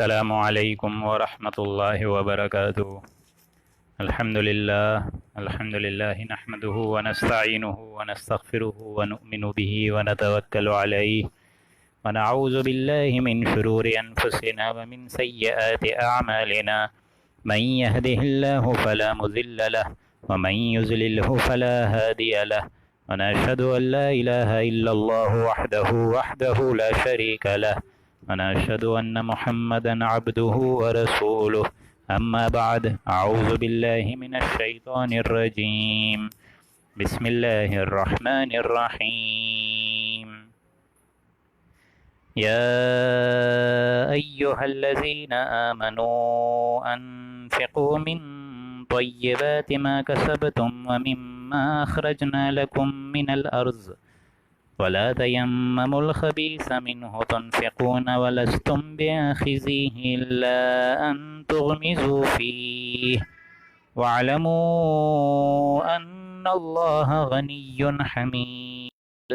السلام علیکم ورحمۃ اللہ وبرکاتہ۔ الحمد للہ نحمده ونستعینه ونستغفره ونؤمن به ونتوکل علیہ ونعوذ باللہ من شرور انفسنا ومن سیئات اعمالنا من يهده الله فلا مضل له ومن يضلله فلا هادي له ونشهد ان لا اله الا الله وحده لا شريك له ونشهد أن محمدا عبده ورسوله أما بعد أعوذ بالله من الشيطان الرجيم بسم الله الرحمن الرحيم يا أيها الذين آمنوا أنفقوا من طيبات ما كسبتم ومما أخرجنا لكم من الأرض ولا تيمموا الخبيث منه تنفقون ولستم بآخذيه إلا أن تغمزوا فيه واعلموا أن الله غني حميد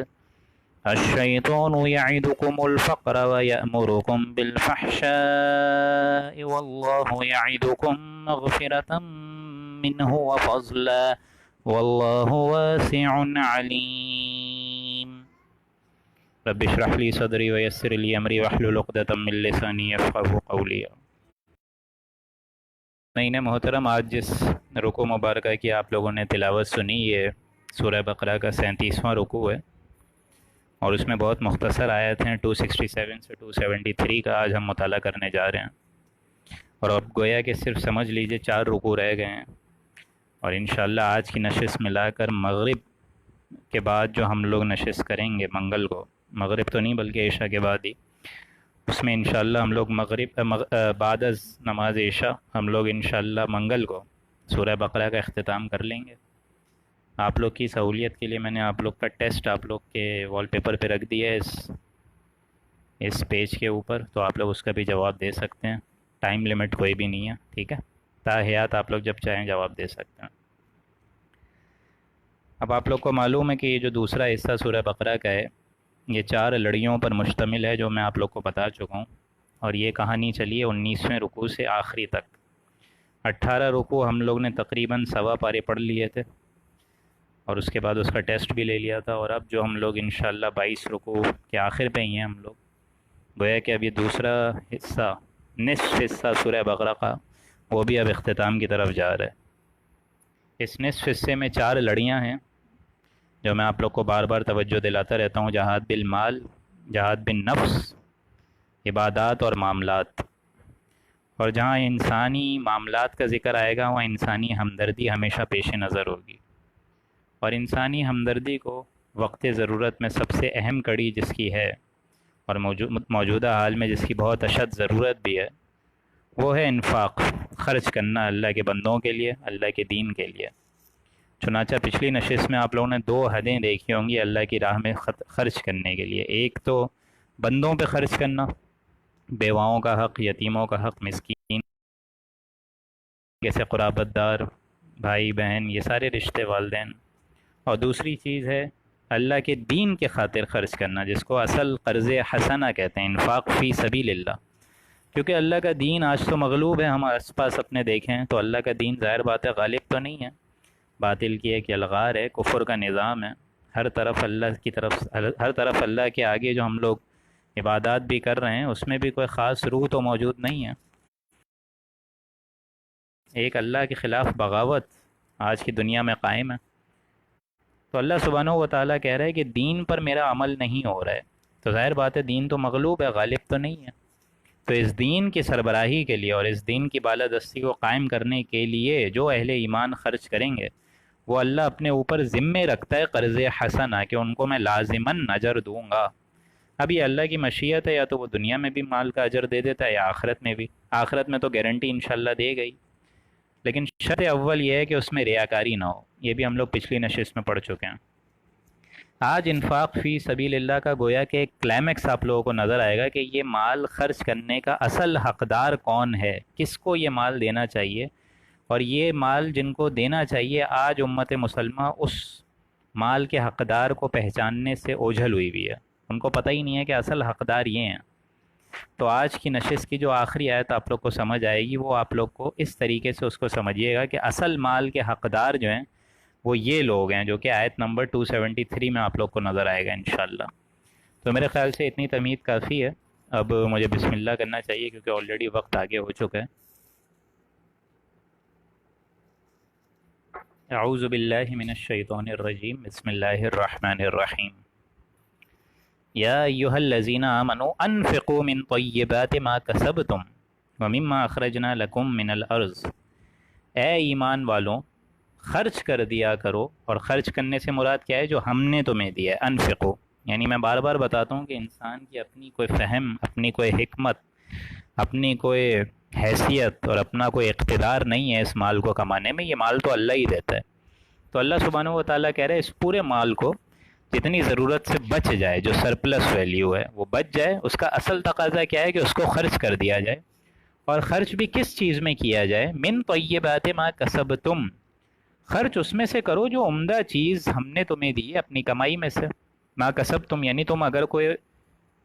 الشيطان يعدكم الفقر ويأمركم بالفحشاء والله يعدكم مغفرة منه وفضلا والله واسع عليم رب اشرح لي صدري ويسر لي امري واحلل عقدة من لساني يفقهوا قولي۔ نئی محترم، آج جس رکوع مبارکہ کی آپ لوگوں نے تلاوت سنی، یہ سورہ بقرہ کا 37واں رکوع ہے اور اس میں بہت مختصر آیت ہیں 267 سے 273 کا آج ہم مطالعہ کرنے جا رہے ہیں، اور اب گویا کہ صرف سمجھ لیجئے 4 رکوع رہ گئے ہیں، اور انشاءاللہ آج کی نشست ملا کر مغرب کے بعد جو ہم لوگ نشست کریں گے منگل کو، مغرب تو نہیں بلکہ عشاء کے بعد ہی، اس میں انشاءاللہ ہم لوگ بعد از نماز عشاء ہم لوگ انشاءاللہ منگل کو سورہ بقرہ کا اختتام کر لیں گے۔ آپ لوگ کی سہولیت کے لیے میں نے آپ لوگ کا ٹیسٹ آپ لوگ کے وال پیپر پہ رکھ دیا ہے اس پیج کے اوپر، تو آپ لوگ اس کا بھی جواب دے سکتے ہیں، ٹائم لیمٹ کوئی بھی نہیں ہے، ٹھیک ہے، تا حیات آپ لوگ جب چاہیں جواب دے سکتے ہیں۔ اب آپ لوگ کو معلوم ہے کہ یہ جو دوسرا حصہ سورہ بقرہ کا ہے یہ 4 لڑیوں پر مشتمل ہے جو میں آپ لوگ کو بتا چکا ہوں، اور یہ کہانی چلی ہے 19ویں رکوع سے آخری تک۔ 18 رکوع ہم لوگ نے تقریباً سوا پارے پڑھ لیے تھے اور اس کے بعد اس کا ٹیسٹ بھی لے لیا تھا، اور اب جو ہم لوگ انشاءاللہ 22 رکوع کے آخر پہ ہی ہیں ہم لوگ، گویا کہ اب یہ دوسرا حصہ، نصف حصہ سورہ بقرہ کا، وہ بھی اب اختتام کی طرف جا رہا ہے۔ اس نصف حصے میں 4 لڑیاں ہیں جو میں آپ لوگ کو بار بار توجہ دلاتا رہتا ہوں: جہاد بالمال، جہاد بالنفس، عبادات اور معاملات۔ اور جہاں انسانی معاملات کا ذکر آئے گا وہاں انسانی ہمدردی ہمیشہ پیش نظر ہوگی، اور انسانی ہمدردی کو وقت ضرورت میں سب سے اہم کڑی جس کی ہے اور موجودہ حال میں جس کی بہت اشد ضرورت بھی ہے، وہ ہے انفاق، خرچ کرنا اللہ کے بندوں کے لیے، اللہ کے دین کے لیے۔ چنانچہ پچھلی نشست میں آپ لوگوں نے 2 حدیں دیکھی ہوں گی اللہ کی راہ میں خرچ کرنے کے لیے۔ ایک تو بندوں پہ خرچ کرنا، بیواؤں کا حق، یتیموں کا حق، مسکین جیسے قرابت دار، بھائی بہن، یہ سارے رشتے، والدین۔ اور دوسری چیز ہے اللہ کے دین کے خاطر خرچ کرنا، جس کو اصل قرض حسنہ کہتے ہیں، انفاق فی سبیل اللہ۔ کیونکہ اللہ کا دین آج تو مغلوب ہے، ہم آس پاس اپنے دیکھیں تو اللہ کا دین ظاہر بات ہے غالب تو نہیں ہے، باطل کی ایک یلغار ہے، کفر کا نظام ہے، ہر طرف اللہ کے آگے جو ہم لوگ عبادات بھی کر رہے ہیں اس میں بھی کوئی خاص روح تو موجود نہیں ہے، ایک اللہ کے خلاف بغاوت آج کی دنیا میں قائم ہے۔ تو اللہ سبحانہ و تعالیٰ کہہ رہا ہے کہ دین پر میرا عمل نہیں ہو رہا ہے، تو ظاہر بات ہے دین تو مغلوب ہے، غالب تو نہیں ہے۔ تو اس دین کی سربراہی کے لیے اور اس دین کی بالادستی کو قائم کرنے کے لیے جو اہل ایمان خرچ کریں گے وہ اللہ اپنے اوپر ذمے رکھتا ہے قرض حسنہ، کہ ان کو میں لازماً اجر دوں گا۔ اب یہ اللہ کی مشیت ہے، یا تو وہ دنیا میں بھی مال کا اجر دے دیتا ہے یا آخرت میں بھی۔ آخرت میں تو گارنٹی انشاءاللہ دے گئی، لیکن شرط اول یہ ہے کہ اس میں ریاکاری نہ ہو، یہ بھی ہم لوگ پچھلی نشست میں پڑھ چکے ہیں۔ آج انفاق فی سبیل اللہ کا گویا کہ ایک کلائمیکس آپ لوگوں کو نظر آئے گا کہ یہ مال خرچ کرنے کا اصل حقدار کون ہے، کس کو یہ مال دینا چاہیے، اور یہ مال جن کو دینا چاہیے آج امت مسلمہ اس مال کے حقدار کو پہچاننے سے اوجھل ہوئی ہے، ان کو پتہ ہی نہیں ہے کہ اصل حقدار یہ ہیں۔ تو آج کی نشست کی جو آخری آیت آپ لوگ کو سمجھ آئے گی، وہ آپ لوگ کو اس طریقے سے اس کو سمجھیے گا کہ اصل مال کے حقدار جو ہیں وہ یہ لوگ ہیں، جو کہ آیت نمبر 273 میں آپ لوگ کو نظر آئے گا انشاءاللہ۔ تو میرے خیال سے اتنی تمہید کافی ہے، اب مجھے بسم اللہ کرنا چاہیے کیونکہ آلریڈی وقت آگے ہو چکا ہے۔ اعوذ باللہ من الشیطان الرجیم، بسم اللہ الرحمن الرحیم۔ یا ایہا الذین آمنوا انفقوا من طیبات ما کسبتم ومما اخرجنا لکم من الارض۔ اے ایمان والوں، خرچ کر دیا کرو، اور خرچ کرنے سے مراد کیا ہے؟ جو ہم نے تمہیں دیا ہے۔ انفقو یعنی میں بار بار بتاتا ہوں کہ انسان کی اپنی کوئی فہم، اپنی کوئی حکمت، اپنی کوئی حیثیت اور اپنا کوئی اقتدار نہیں ہے اس مال کو کمانے میں، یہ مال تو اللہ ہی دیتا ہے۔ تو اللہ سبحانہ و تعالیٰ کہہ رہے ہیں اس پورے مال کو جتنی ضرورت سے بچ جائے، جو سرپلس ویلیو ہے وہ بچ جائے، اس کا اصل تقاضا کیا ہے کہ اس کو خرچ کر دیا جائے، اور خرچ بھی کس چیز میں کیا جائے؟ من طیبات ما کسبتم، خرچ اس میں سے کرو جو عمدہ چیز ہم نے تمہیں دی ہے اپنی کمائی میں سے۔ ما کسبتم یعنی تم اگر کوئی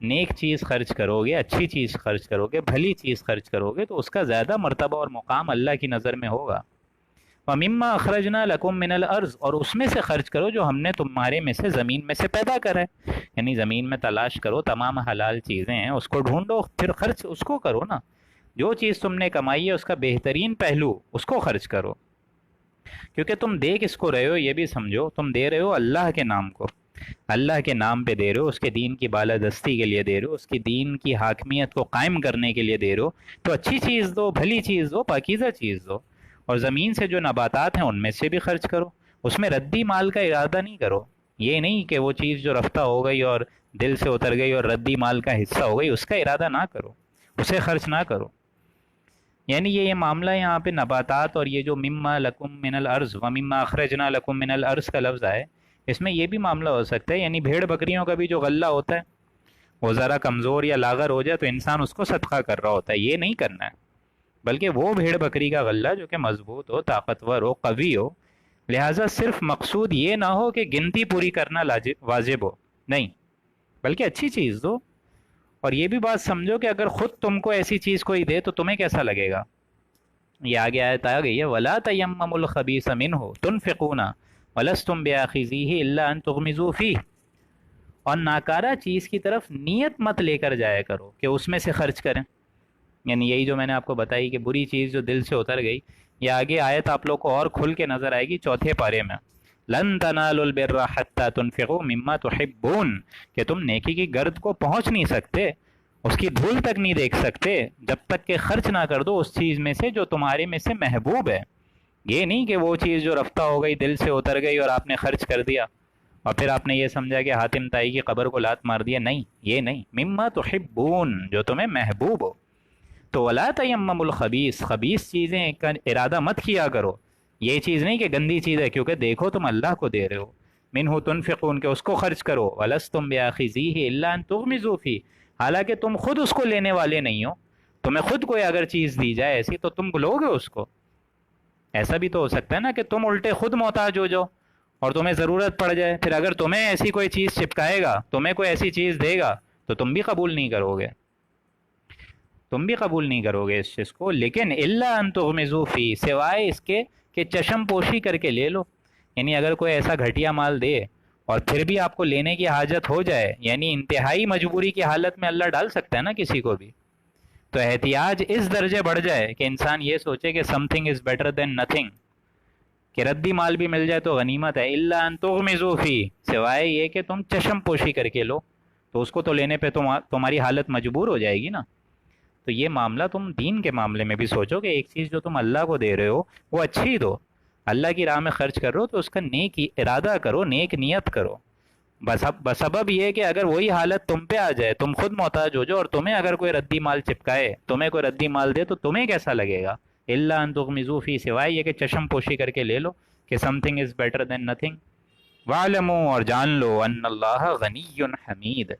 نیک چیز خرچ کرو گے، اچھی چیز خرچ کرو گے، بھلی چیز خرچ کرو گے، تو اس کا زیادہ مرتبہ اور مقام اللہ کی نظر میں ہوگا۔ وَمِمَّا أَخْرَجْنَا لَكُم مِّنَ الْأَرْضِ، اور اس میں سے خرچ کرو جو ہم نے تمہارے میں سے زمین میں سے پیدا کرا ہے، یعنی زمین میں تلاش کرو، تمام حلال چیزیں ہیں اس کو ڈھونڈو، پھر خرچ اس کو کرو نا۔ جو چیز تم نے کمائی ہے اس کا بہترین پہلو اس کو خرچ کرو، کیونکہ تم دے کس کو رہے ہو یہ بھی سمجھو، تم دے رہے ہو اللہ کے نام کو، اللہ کے نام پہ دے رہے ہو، اس کے دین کی بالادستی کے لیے دے رہے ہو، اس کی دین کی حاکمیت کو قائم کرنے کے لیے دے رہے ہو، تو اچھی چیز دو، بھلی چیز دو، پاکیزہ چیز دو۔ اور زمین سے جو نباتات ہیں ان میں سے بھی خرچ کرو، اس میں ردی مال کا ارادہ نہیں کرو، یہ نہیں کہ وہ چیز جو رفتہ ہو گئی اور دل سے اتر گئی اور ردی مال کا حصہ ہو گئی، اس کا ارادہ نہ کرو، اسے خرچ نہ کرو۔ یعنی یہ معاملہ یہاں پہ نباتات اور یہ جو مما لکم من الارض و مما اخرجنا لکم من الارض کا لفظ آئے، اس میں یہ بھی معاملہ ہو سکتا ہے، یعنی بھیڑ بکریوں کا بھی جو غلہ ہوتا ہے وہ ذرا کمزور یا لاغر ہو جائے تو انسان اس کو صدقہ کر رہا ہوتا ہے، یہ نہیں کرنا ہے، بلکہ وہ بھیڑ بکری کا غلہ جو کہ مضبوط ہو، طاقتور ہو، قوی ہو، لہٰذا صرف مقصود یہ نہ ہو کہ گنتی پوری کرنا واجب ہو، نہیں، بلکہ اچھی چیز دو۔ اور یہ بھی بات سمجھو کہ اگر خود تم کو ایسی چیز کوئی دے تو تمہیں کیسا لگے گا؟ یہ آگے آیت آ گئی ہے، وَلَا تَيَمَّمُوا الْخَبِيثَ مِنْهُ تُنْفِقُونَ وَلَسْتُمْ بِآخِذِيهِ إِلَّا أَن تُغْمِضُوا فِيهِ، اور ناکارہ چیز کی طرف نیت مت لے کر جایا کرو کہ اس میں سے خرچ کریں، یعنی یہی جو میں نے آپ کو بتائی کہ بری چیز جو دل سے اتر گئی، یہ آگے آیت آپ لوگ کو اور کھل کے نظر آئے گی چوتھے پارے میں، لَن تَنَالُوا الْبِرَّ حَتَّى تُنْفِقُوا مِمَّا تُحِبُّونَ، کہ تم نیکی کی گرد کو پہنچ نہیں سکتے، اس کی دھول تک نہیں دیکھ سکتے جب تک کہ خرچ نہ کر دو اس چیز میں سے جو تمہارے میں سے محبوب ہے۔ یہ نہیں کہ وہ چیز جو رفتہ ہو گئی، دل سے اتر گئی اور آپ نے خرچ کر دیا اور پھر آپ نے یہ سمجھا کہ حاتم طائی کی قبر کو لات مار دیا، نہیں، یہ نہیں، مما تحبون، جو تمہیں محبوب ہو۔ تو ولا تیمموا الخبیث، خبیث چیزیں کا ارادہ مت کیا کرو، یہ چیز نہیں کہ گندی چیز ہے، کیونکہ دیکھو تم اللہ کو دے رہے ہو، منہ تنفقون، کہ اس کو خرچ کرو، ولستم بیاخذیہ الا ان تغمضوا فیہ، حالانکہ تم خود اس کو لینے والے نہیں ہو، تمہیں خود کوئی اگر چیز دی جائے ایسی تو تم لو گے اس کو؟ ایسا بھی تو ہو سکتا ہے نا کہ تم الٹے خود محتاج ہو جاؤ اور تمہیں ضرورت پڑ جائے، پھر اگر تمہیں ایسی کوئی چیز چپکائے گا، تمہیں کوئی ایسی چیز دے گا تو تم بھی قبول نہیں کرو گے، تم بھی قبول نہیں کرو گے اس چیز کو۔ لیکن الا ان تغمضوا فی، سوائے اس کے کہ چشم پوشی کر کے لے لو، یعنی اگر کوئی ایسا گھٹیا مال دے اور پھر بھی آپ کو لینے کی حاجت ہو جائے، یعنی انتہائی مجبوری کی حالت میں اللہ ڈال سکتا ہے نا کسی کو بھی، تو احتیاج اس درجے بڑھ جائے کہ انسان یہ سوچے کہ something is better than nothing, کہ ردی مال بھی مل جائے تو غنیمت ہے، الا ان تغمضوا فی، سوائے یہ کہ تم چشم پوشی کر کے لو، تو اس کو تو لینے پہ تمہاری حالت مجبور ہو جائے گی نا۔ تو یہ معاملہ تم دین کے معاملے میں بھی سوچو کہ ایک چیز جو تم اللہ کو دے رہے ہو وہ اچھی دو، اللہ کی راہ میں خرچ کر رہے ہو تو اس کا نیک ارادہ کرو، نیک نیت کرو، بسبب یہ کہ اگر وہی حالت تم پہ آ جائے، تم خود محتاج ہو جاؤ اور تمہیں اگر کوئی ردی مال چپکائے، تمہیں کوئی ردی مال دے تو تمہیں کیسا لگے گا؟ الا ان تغمضوا فی، سوائے یہ کہ چشم پوشی کر کے لے لو کہ something is better than nothing. وَاعْلَمُوا، اور جان لو، ان اللہ غنی حمید،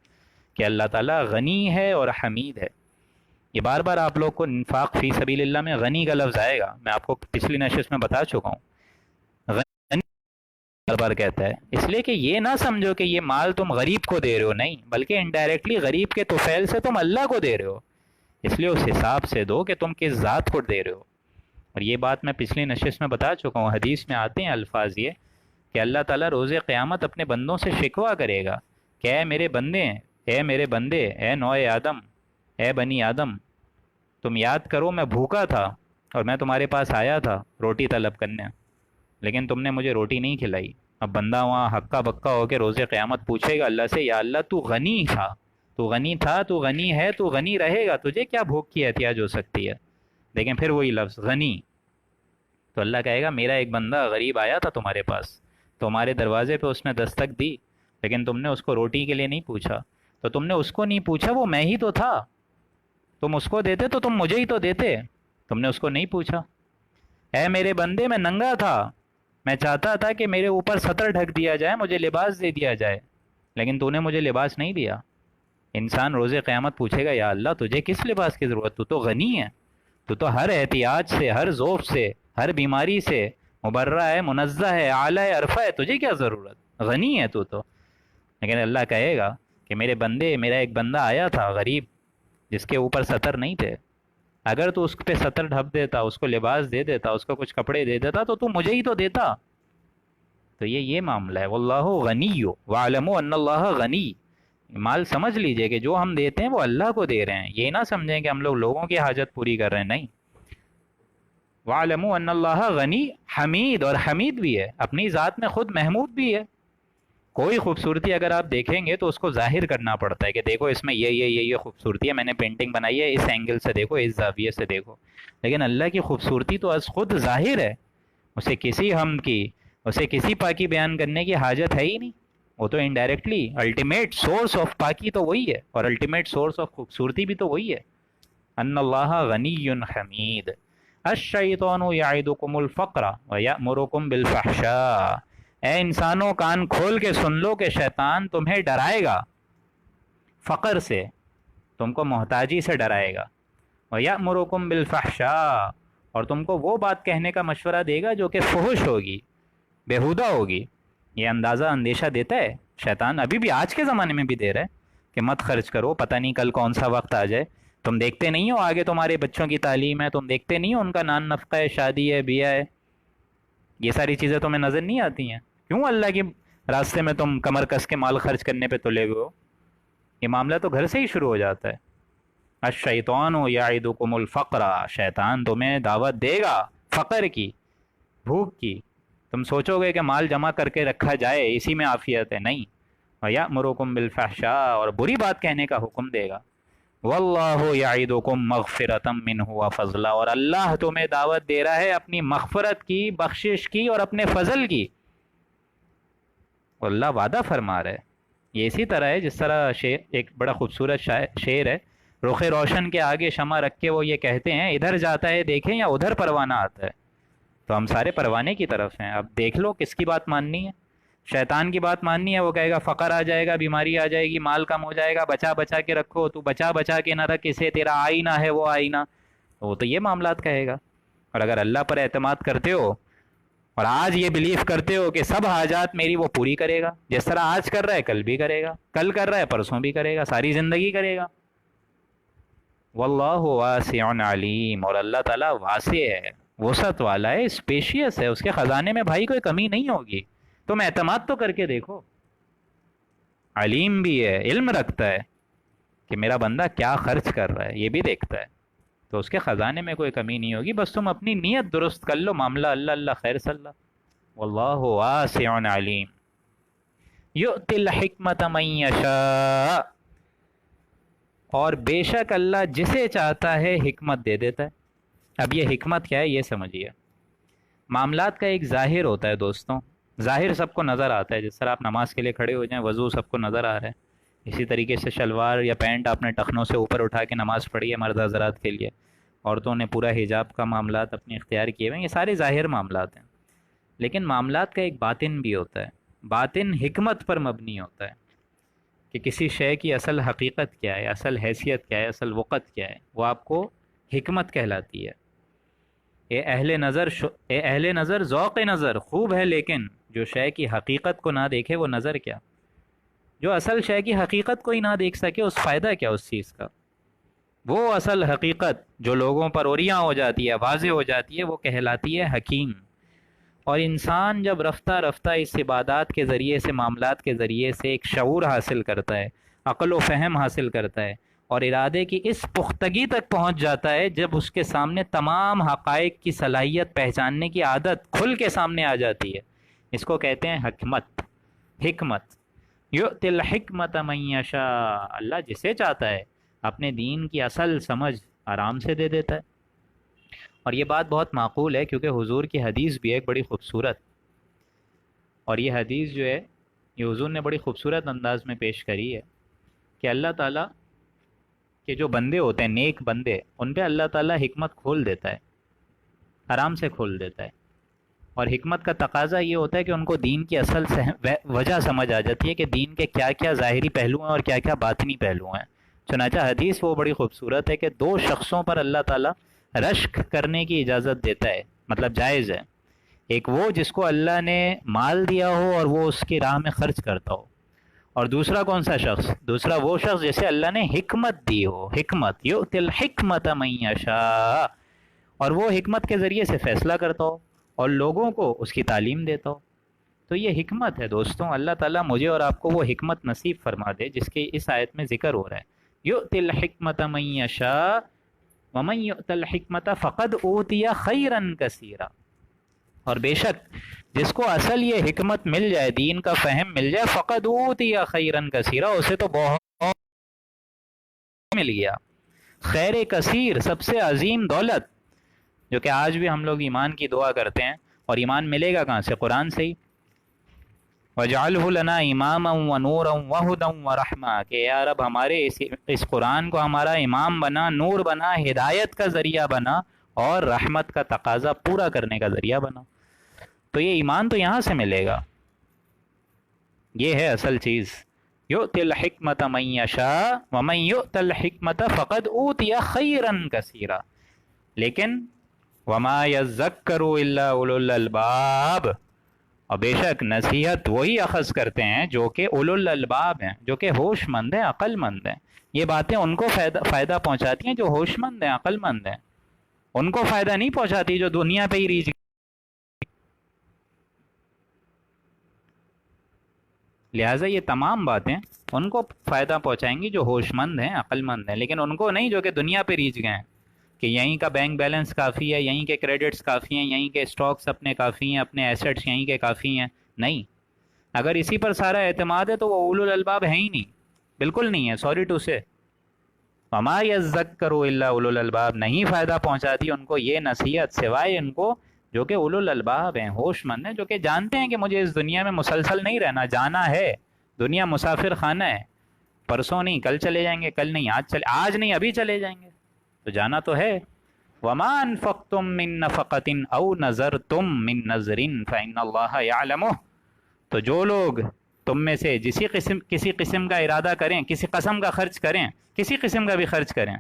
کہ اللہ تعالیٰ غنی ہے اور حمید ہے۔ یہ بار بار آپ لوگ کو انفاق فی سبیل اللہ میں غنی کا لفظ آئے گا، میں آپ کو پچھلی نشست میں بتا چکا ہوں، غنی بار بار کہتا ہے، اس لیے کہ یہ نہ سمجھو کہ یہ مال تم غریب کو دے رہے ہو، نہیں، بلکہ انڈائریکٹلی غریب کے طفیل سے تم اللہ کو دے رہے ہو، اس لیے اس حساب سے دو کہ تم کس ذات کو دے رہے ہو. اور یہ بات میں پچھلی نشست میں بتا چکا ہوں، حدیث میں آتے ہیں الفاظ یہ کہ اللہ تعالیٰ روز قیامت اپنے بندوں سے شکوہ کرے گا کہ اے میرے بندے، اے میرے بندے، اے نوع آدم، اے بنی آدم، تم یاد کرو میں بھوکا تھا اور میں تمہارے پاس آیا تھا روٹی طلب کرنے، لیکن تم نے مجھے روٹی نہیں کھلائی. اب بندہ وہاں ہکا بکا ہو کے روز قیامت پوچھے گا اللہ سے، یا اللہ تو غنی تھا، تو غنی تھا، تو غنی ہے، تو غنی رہے گا، تجھے کیا بھوک کی احتیاج ہو سکتی ہے؟ لیکن پھر وہی لفظ غنی. تو اللہ کہے گا میرا ایک بندہ غریب آیا تھا تمہارے پاس، تمہارے دروازے پہ اس نے دستک دی، لیکن تم نے اس کو روٹی کے لیے نہیں پوچھا. تو تم نے اس کو نہیں پوچھا، وہ میں ہی تو تھا، تم اس کو دیتے تو تم مجھے ہی تو دیتے، تم نے اس کو نہیں پوچھا. اے میرے بندے میں ننگا تھا، میں چاہتا تھا کہ میرے اوپر سطر ڈھک دیا جائے، مجھے لباس دے دیا جائے، لیکن تو نے مجھے لباس نہیں دیا. انسان روز قیامت پوچھے گا یا اللہ تجھے کس لباس کی ضرورت، تو غنی ہے، تو ہر احتیاج سے، ہر ذوف سے، ہر بیماری سے مبرہ ہے، منزہ ہے، اعلیٰ ہے، عرفہ ہے، تجھے کیا ضرورت، غنی ہے تو. لیکن اللہ کہے گا کہ میرے بندے، میرا ایک بندہ آیا تھا غریب جس کے اوپر سطر نہیں تھے، اگر تو اس پہ سطر ڈھپ دیتا، اس کو لباس دے دیتا، اس کو کچھ کپڑے دے دیتا تو مجھے ہی تو دیتا. تو یہ معاملہ ہے. واللہ غنی وَاعْلَمُوا أَنَّ اللَّهَ غنی. مال سمجھ لیجئے کہ جو ہم دیتے ہیں وہ اللہ کو دے رہے ہیں، یہ نہ سمجھیں کہ ہم لوگوں کی حاجت پوری کر رہے ہیں، نہیں. وَاعْلَمُوا أَنَّ اللَّهَ غنی، حمید، اور حمید بھی ہے، اپنی ذات میں خود محمود بھی ہے. کوئی خوبصورتی اگر آپ دیکھیں گے تو اس کو ظاہر کرنا پڑتا ہے کہ دیکھو اس میں یہ خوبصورتی ہے، میں نے پینٹنگ بنائی ہے، اس اینگل سے دیکھو، اس زاویے سے دیکھو. لیکن اللہ کی خوبصورتی تو از خود ظاہر ہے، اسے کسی حمد کی، اسے کسی پاکی بیان کرنے کی حاجت ہے ہی نہیں. وہ تو انڈائریکٹلی الٹیمیٹ سورس آف پاکی تو وہی ہے، اور الٹیمیٹ سورس آف خوبصورتی بھی تو وہی ہے. ان اللہ غنی حمید. الشیطان یعدکم الفقر ویأمرکم بالفحشاء. اے انسانوں کان کھول کے سن لو کہ شیطان تمہیں ڈرائے گا فقر سے، تم کو محتاجی سے ڈرائے گا. وَيَأْمُرُكُمْ بِالْفَحْشَاءِ، اور تم کو وہ بات کہنے کا مشورہ دے گا جو کہ فحش ہوگی، بےہودہ ہوگی. یہ اندیشہ دیتا ہے شیطان، ابھی بھی آج کے زمانے میں بھی دے رہا ہے کہ مت خرچ کرو، پتہ نہیں کل کون سا وقت آ جائے. تم دیکھتے نہیں ہو آگے تمہارے بچوں کی تعلیم ہے، تم دیکھتے نہیں ہو ان کا نان نفقہ ہے، شادی ہے، بیاہ ہے، یہ ساری چیزیں تمہیں نظر نہیں آتی ہیں؟ کیوں اللہ کے راستے میں تم کمر کس کے مال خرچ کرنے پہ تلے ہوئے ہو؟ یہ معاملہ تو گھر سے ہی شروع ہو جاتا ہے. الشیطان یعدکم الفقر، شیطان تمہیں دعوت دے گا فقر کی، بھوک کی. تم سوچو گے کہ مال جمع کر کے رکھا جائے اسی میں عافیت ہے، نہیں. وَيَأْمُرُكُمْ بِالْفَحْشَاءِ، اور بری بات کہنے کا حکم دے گا. وَاللَّهُ يَعِدُكُمْ مَغْفِرَةً مِّنْهُ وَفَضْلًا، اور اللہ تمہیں دعوت دے رہا ہے اپنی مغفرت کی، بخشش کی، اور اپنے فضل کی. اللہ وعدہ فرما رہا ہے. یہ اسی طرح ہے جس طرح ایک بڑا خوبصورت شعر ہے، رخ روشن کے آگے شمع رکھ کے وہ یہ کہتے ہیں ادھر جاتا ہے دیکھیں یا ادھر پروانہ آتا ہے. تو ہم سارے پروانے کی طرف ہیں، اب دیکھ لو کس کی بات ماننی ہے. شیطان کی بات ماننی ہے، وہ کہے گا فقر آ جائے گا، بیماری آ جائے گی، مال کم ہو جائے گا، بچا بچا کے رکھو، تو بچا بچا کے نہ رکھ، اسے تیرا آئینہ ہے وہ آئینہ، تو وہ تو یہ معاملات کہے گا. اور اگر اللہ پر اعتماد کرتے ہو اور آج یہ بلیف کرتے ہو کہ سب حاجات میری وہ پوری کرے گا، جس طرح آج کر رہا ہے کل بھی کرے گا، کل کر رہا ہے پرسوں بھی کرے گا، ساری زندگی کرے گا. واللہ واسع علیم، اور اللہ تعالیٰ واسع ہے، وسعت والا ہے، اسپیشیس ہے، اس کے خزانے میں بھائی کوئی کمی نہیں ہوگی. تم اعتماد تو کر کے دیکھو. علیم بھی ہے، علم رکھتا ہے کہ میرا بندہ کیا خرچ کر رہا ہے، یہ بھی دیکھتا ہے، تو اس کے خزانے میں کوئی کمی نہیں ہوگی. بس تم اپنی نیت درست کر لو، معاملہ اللہ اللہ خیر صلی اللہ. واللہ واسع علیم. یؤتی الحکمت من یشاء، اور بے شک اللہ جسے چاہتا ہے حکمت دے دیتا ہے. اب یہ حکمت کیا ہے یہ سمجھیے. معاملات کا ایک ظاہر ہوتا ہے دوستوں، ظاہر سب کو نظر آتا ہے. جس طرح آپ نماز کے لیے کھڑے ہو جائیں وضو سب کو نظر آ رہا ہے، اسی طریقے سے شلوار یا پینٹ آپ نے ٹخنوں سے اوپر اٹھا کے نماز پڑھی ہے مرد حضرات کے لیے، عورتوں نے پورا حجاب کا معاملات اپنے اختیار کیے ہوئے ہیں، یہ سارے ظاہر معاملات ہیں. لیکن معاملات کا ایک باطن بھی ہوتا ہے. باطن حکمت پر مبنی ہوتا ہے کہ کسی شے کی اصل حقیقت کیا ہے، اصل حیثیت کیا ہے، اصل وقت کیا ہے، وہ آپ کو حکمت کہلاتی ہے. اے اہل نظر ذوق نظر خوب ہے، لیکن جو شے کی حقیقت کو نہ دیکھے وہ نظر کیا. جو اصل شے کی حقیقت کو ہی نہ دیکھ سکے اس فائدہ کیا اس چیز کا. وہ اصل حقیقت جو لوگوں پر عریاں ہو جاتی ہے، واضح ہو جاتی ہے، وہ کہلاتی ہے حکیم۔ اور انسان جب رفتہ رفتہ اس عبادات کے ذریعے سے، معاملات کے ذریعے سے ایک شعور حاصل کرتا ہے، عقل و فہم حاصل کرتا ہے، اور ارادے کی اس پختگی تک پہنچ جاتا ہے جب اس کے سامنے تمام حقائق کی صلاحیت پہچاننے کی عادت کھل کے سامنے آ جاتی ہے، اس کو کہتے ہیں حکمت، حکمت۔ یؤتی الحکمت من یشاء، اللہ جسے چاہتا ہے اپنے دین کی اصل سمجھ آرام سے دے دیتا ہے۔ اور یہ بات بہت معقول ہے کیونکہ حضور کی حدیث بھی ہے ایک بڑی خوبصورت، اور یہ حدیث جو ہے یہ حضور نے بڑی خوبصورت انداز میں پیش کری ہے کہ اللہ تعالیٰ کے جو بندے ہوتے ہیں، نیک بندے، ان پہ اللہ تعالیٰ حکمت کھول دیتا ہے، آرام سے کھول دیتا ہے۔ اور حکمت کا تقاضا یہ ہوتا ہے کہ ان کو دین کی اصل وجہ سمجھ آ جاتی ہے کہ دین کے کیا کیا ظاہری پہلو ہیں اور کیا کیا باطنی پہلو ہیں۔ چنانچہ حدیث وہ بڑی خوبصورت ہے کہ دو شخصوں پر اللہ تعالیٰ رشک کرنے کی اجازت دیتا ہے، مطلب جائز ہے۔ ایک وہ جس کو اللہ نے مال دیا ہو اور وہ اس کی راہ میں خرچ کرتا ہو، اور دوسرا کون سا شخص؟ دوسرا وہ شخص جسے اللہ نے حکمت دی ہو، حکمت، یؤتی الحکمت من یشاء، اور وہ حکمت کے ذریعے سے فیصلہ کرتا ہو اور لوگوں کو اس کی تعلیم دیتا ہو۔ تو یہ حکمت ہے دوستوں، اللہ تعالیٰ مجھے اور آپ کو وہ حکمت نصیب فرما دے جس کی اس آیت میں ذکر ہو رہا ہے۔ یؤتی الحکمت من یشاء ومن یؤت الحکمت فقد اوتی خیرا کثیرا، اور بے شک جس کو اصل یہ حکمت مل جائے، دین کا فہم مل جائے، فقد اوتی خیرا کثیرا، اسے تو بہت مل گیا، خیر کثیر، سب سے عظیم دولت، جو کہ آج بھی ہم لوگ ایمان کی دعا کرتے ہیں، اور ایمان ملے گا کہاں سے؟ قرآن سے ہی۔ وَاجْعَلْهُ لَنَا إِمَامًا وَنُورًا وَهُدًى وَرَحْمَةً، کہ یا رب ہمارے اس قرآن کو ہمارا امام بنا، نور بنا، ہدایت کا ذریعہ بنا، اور رحمت کا تقاضا پورا کرنے کا ذریعہ بنا۔ تو یہ ایمان تو یہاں سے ملے گا، یہ ہے اصل چیز۔ یؤتی الحکمت من یشاء ومن یؤت الحکمت فقد اوتی خیرا کثیرا، لیکن وما یذکر الا اولو الالباب، اور بے شک نصیحت وہی اخذ کرتے ہیں جو کہ اولو الالباب ہیں، جو کہ ہوش مند ہیں، عقل مند ہیں۔ یہ باتیں ان کو فائدہ پہنچاتی ہیں جو ہوش مند ہیں، عقل مند ہیں، ان کو فائدہ نہیں پہنچاتی جو دنیا پہ ہی ریچھ۔ لہٰذا یہ تمام باتیں ان کو فائدہ پہنچائیں گی جو ہوش مند ہیں، عقل مند ہیں، لیکن ان کو نہیں جو کہ دنیا پہ ریچھ گئے ہیں کہ یہیں کا بینک بیلنس کافی ہے، یہیں کے کریڈٹس کافی ہیں، یہیں کے اسٹاکس اپنے کافی ہیں، اپنے ایسٹس یہیں کے کافی ہیں۔ نہیں، اگر اسی پر سارا اعتماد ہے تو وہ اولو الالباب ہیں ہی نہیں، بالکل نہیں ہے، سوری ٹو سے۔ وما یذکر الا اولو الالباب، نہیں فائدہ پہنچاتی ان کو یہ نصیحت سوائے ان کو جو کہ اولو الالباب ہیں، ہوش مند ہیں، جو کہ جانتے ہیں کہ مجھے اس دنیا میں مسلسل نہیں رہنا، جانا ہے، دنیا مسافر خانہ ہے، پرسوں نہیں کل چلے جائیں گے، کل نہیں آج نہیں ابھی چلے جائیں گے، تو جانا تو ہے۔ وما انفقتم من نفقۃ او نذرتم من نذر فإن اللہ یعلمہ، تو جو لوگ تم میں سے کسی قسم کا ارادہ کریں، کسی قسم کا خرچ کریں، کسی قسم کا بھی خرچ کریں،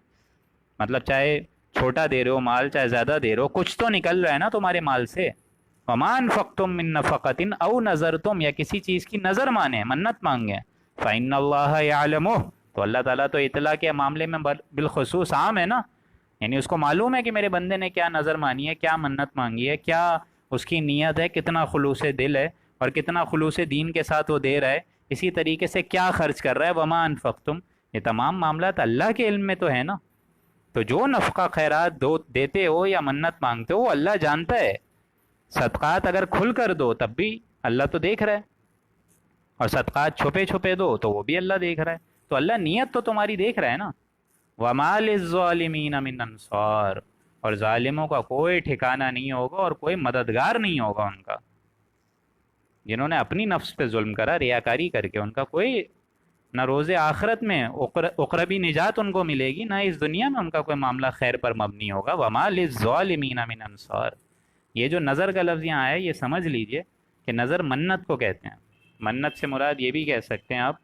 مطلب چاہے چھوٹا دے رہے ہو مال، چاہے زیادہ دے رہے ہو، کچھ تو نکل رہا ہے نا تمہارے مال سے۔ وما انفقتم من نفقۃ او نذرتم، یا کسی چیز کی نظر مانیں، منت مانگیں، فإن اللہ یعلمہ، تو اللہ تعالیٰ تو اطلاع کے معاملے میں بالخصوص عام ہے نا، یعنی اس کو معلوم ہے کہ میرے بندے نے کیا نظر مانی ہے، کیا منت مانگی ہے، کیا اس کی نیت ہے، کتنا خلوص دل ہے، اور کتنا خلوص دین کے ساتھ وہ دے رہا ہے، اسی طریقے سے کیا خرچ کر رہا ہے۔ وما انفقتم، یہ تمام معاملات اللہ کے علم میں تو ہے نا، تو جو نفقہ خیرات دیتے ہو یا منت مانگتے ہو وہ اللہ جانتا ہے، صدقات اگر کھل کر دو تب بھی اللہ تو دیکھ رہا ہے، اور صدقات چھپے چھپے دو تو وہ بھی اللہ دیکھ رہا ہے، تو اللہ نیت تو تمہاری دیکھ رہا ہے نا۔ وَمَا لِلظَّالِمِينَ مِنْ أَنصَارٍ، اور ظالموں کا کوئی ٹھکانہ نہیں ہوگا اور کوئی مددگار نہیں ہوگا ان کا، جنہوں نے اپنی نفس پہ ظلم کرا ریاکاری کر کے، ان کا کوئی نہ روز آخرت میں اقربی نجات ان کو ملے گی، نہ اس دنیا میں ان کا کوئی معاملہ خیر پر مبنی ہوگا۔ وَمَا لِلظَّالِمِينَ مِنْ أَنصَارٍ، یہ جو نظر کا لفظ یہاں آیا ہے یہ سمجھ لیجئے کہ نظر منت کو کہتے ہیں۔ منت سے مراد یہ بھی کہہ سکتے ہیں آپ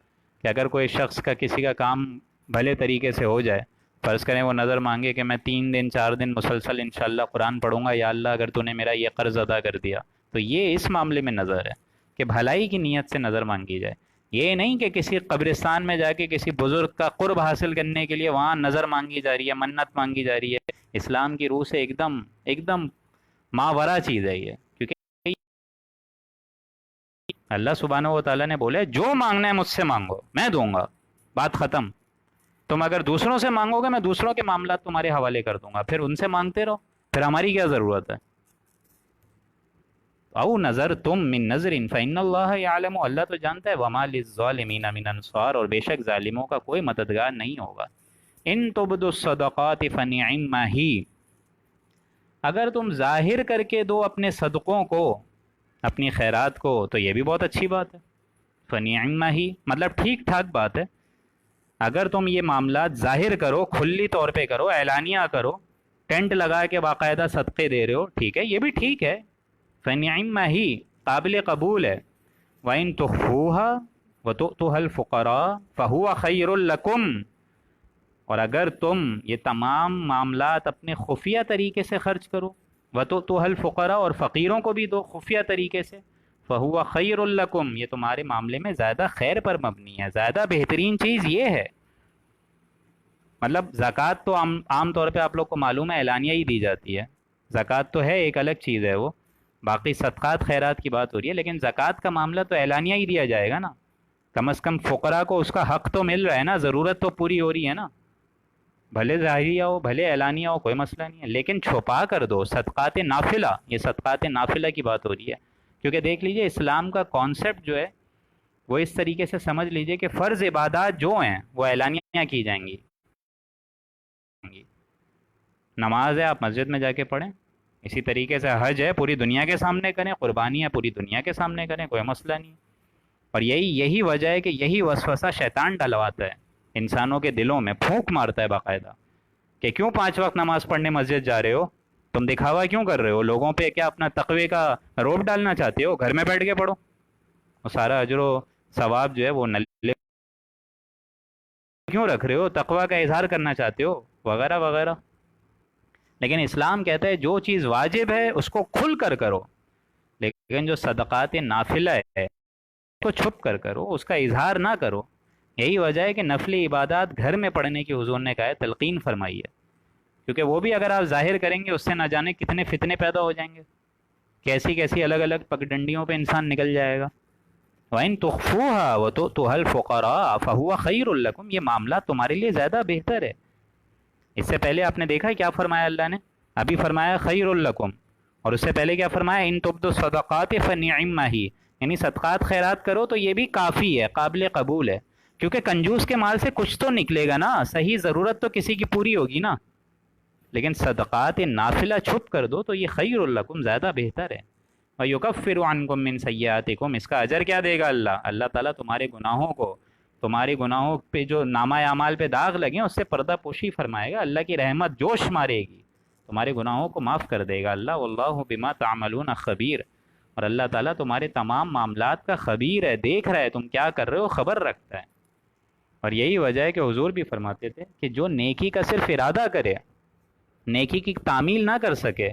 کہ اگر کوئی شخص کا کسی کا کام بھلے طریقے سے ہو جائے، فرض کریں وہ نظر مانگے کہ میں 3 دن 4 دن مسلسل انشاءاللہ قرآن پڑھوں گا، یا اللہ اگر تو نے میرا یہ قرض ادا کر دیا، تو یہ اس معاملے میں نظر ہے کہ بھلائی کی نیت سے نظر مانگی جائے۔ یہ نہیں کہ کسی قبرستان میں جا کے کسی بزرگ کا قرب حاصل کرنے کے لیے وہاں نظر مانگی جا رہی ہے، منت مانگی جا رہی ہے۔ اسلام کی روح سے ایک دم ماورا چیز ہے یہ، کیونکہ اللہ سبحانہ و تعالیٰ نے بولے جو مانگنا ہے مجھ سے مانگو میں دوں گا، بات ختم۔ تم اگر دوسروں سے مانگو گے میں دوسروں کے معاملات تمہارے حوالے کر دوں گا، پھر ان سے مانگتے رہو، پھر ہماری کیا ضرورت ہے؟ او نظر تم من نظر فإن اللہ یعلم، اللہ تو جانتا ہے، وما للظالمین من انصار، اور بے شک ظالموں کا کوئی مددگار نہیں ہوگا۔ ان تبدوا الصدقات فنعما ہی، اگر تم ظاہر کر کے دو اپنے صدقوں کو، اپنی خیرات کو، تو یہ بھی بہت اچھی بات ہے۔ فنعما ہی مطلب ٹھیک ٹھاک بات ہے، اگر تم یہ معاملات ظاہر کرو، کھلی طور پہ کرو، اعلانیہ کرو، ٹینٹ لگا کے باقاعدہ صدقے دے رہے ہو، ٹھیک ہے، یہ بھی ٹھیک ہے، فنعما ہی قابل قبول ہے۔ وَإِن تُخْفُوهَا وَتُؤْتُوهَا الْفُقَرَاءَ فَهُوَ خَيْرٌ لَكُمْ، اور اگر تم یہ تمام معاملات اپنے خفیہ طریقے سے خرچ کرو، وَتُؤْتُوهَا الْفُقَرَاءَ، اور فقیروں کو بھی دو خفیہ طریقے سے، فَهُوَ خَيْرٌ لَكُمْ، یہ تمہارے معاملے میں زیادہ خیر پر مبنی ہے، زیادہ بہترین چیز یہ ہے۔ مطلب زکوٰۃ تو عام طور پہ آپ لوگ کو معلوم ہے اعلانیہ ہی دی جاتی ہے، زکوٰۃ تو ہے، ایک الگ چیز ہے وہ، باقی صدقات خیرات کی بات ہو رہی ہے، لیکن زکوٰۃ کا معاملہ تو اعلانیہ ہی دیا جائے گا نا، کم از کم فقراء کو اس کا حق تو مل رہا ہے نا، ضرورت تو پوری ہو رہی ہے نا، بھلے ظاہریہ ہو بھلے اعلانیہ ہو، کوئی مسئلہ نہیں ہے، لیکن چھپا کر دو، صدقات نافلہ، یہ صدقات نافلہ کی بات ہو رہی ہے، کیونکہ دیکھ لیجئے اسلام کا کانسیپٹ جو ہے وہ اس طریقے سے سمجھ لیجئے کہ فرض عبادات جو ہیں وہ اعلانیہ کی جائیں گی۔ نماز ہے آپ مسجد میں جا کے پڑھیں، اسی طریقے سے حج ہے پوری دنیا کے سامنے کریں، قربانی ہے پوری دنیا کے سامنے کریں، کوئی مسئلہ نہیں۔ اور یہی وجہ ہے کہ یہی وسوسہ شیطان ڈلواتا ہے انسانوں کے دلوں میں، پھونک مارتا ہے باقاعدہ کہ کیوں 5 وقت نماز پڑھنے مسجد جا رہے ہو، تم دکھاوا کیوں کر رہے ہو لوگوں پہ، کیا اپنا تقوی کا روب ڈالنا چاہتے ہو، گھر میں بیٹھ کے پڑھو، وہ سارا اجر و ثواب جو ہے وہ نلے کیوں رکھ رہے ہو، تقوی کا اظہار کرنا چاہتے ہو، وغیرہ وغیرہ۔ لیکن اسلام کہتا ہے جو چیز واجب ہے اس کو کھل کر کرو، لیکن جو صدقات نافلہ ہے اس کو چھپ کر کرو، اس کا اظہار نہ کرو۔ یہی وجہ ہے کہ نفلی عبادات گھر میں پڑھنے کی حضور نے کہا ہے، تلقین فرمائی ہے، کیونکہ وہ بھی اگر آپ ظاہر کریں گے اس سے نہ جانے کتنے فتنے پیدا ہو جائیں گے، کیسی کیسی الگ الگ پگڈنڈیوں پہ انسان نکل جائے گا۔ وَإِن تُخْفُوهَا وَتُؤْتُوهَا الْفُقَرَاءَ فَهُوَ خَيْرٌ لَكُمْ، یہ معاملہ تمہارے لیے زیادہ بہتر ہے۔ اس سے پہلے آپ نے دیکھا کیا فرمایا اللہ نے، ابھی فرمایا خیر لکم، اور اس سے پہلے کیا فرمایا، ان تبدوا الصدقات فنعما ہی، یعنی صدقات خیرات کرو تو یہ بھی کافی ہے، قابل قبول ہے، کیونکہ کنجوس کے مال سے کچھ تو نکلے گا نا، صحیح ضرورت تو کسی کی پوری ہوگی نا، لیکن صدقات نافلہ چھپ کر دو تو یہ خیر لکم، زیادہ بہتر ہے۔ وَيُكَفِّرُ عَنْكُم مِّن سَيِّئَاتِكُمْ، اس کا اجر کیا دے گا اللہ تعالیٰ تمہارے گناہوں کو، تمہارے گناہوں پہ جو نامہ اعمال پہ داغ لگیں اس سے پردہ پوشی فرمائے گا، اللہ کی رحمت جوش مارے گی، تمہارے گناہوں کو معاف کر دے گا اللہ، واللہ بما تعملون خبیر، اور اللہ تعالیٰ تمہارے تمام معاملات کا خبیر ہے، دیکھ رہا ہے تم کیا کر رہے ہو، خبر رکھتا ہے۔ اور یہی وجہ ہے کہ حضور بھی فرماتے تھے کہ جو نیکی کا صرف ارادہ کرے، نیکی کی تعمیل نہ کر سکے،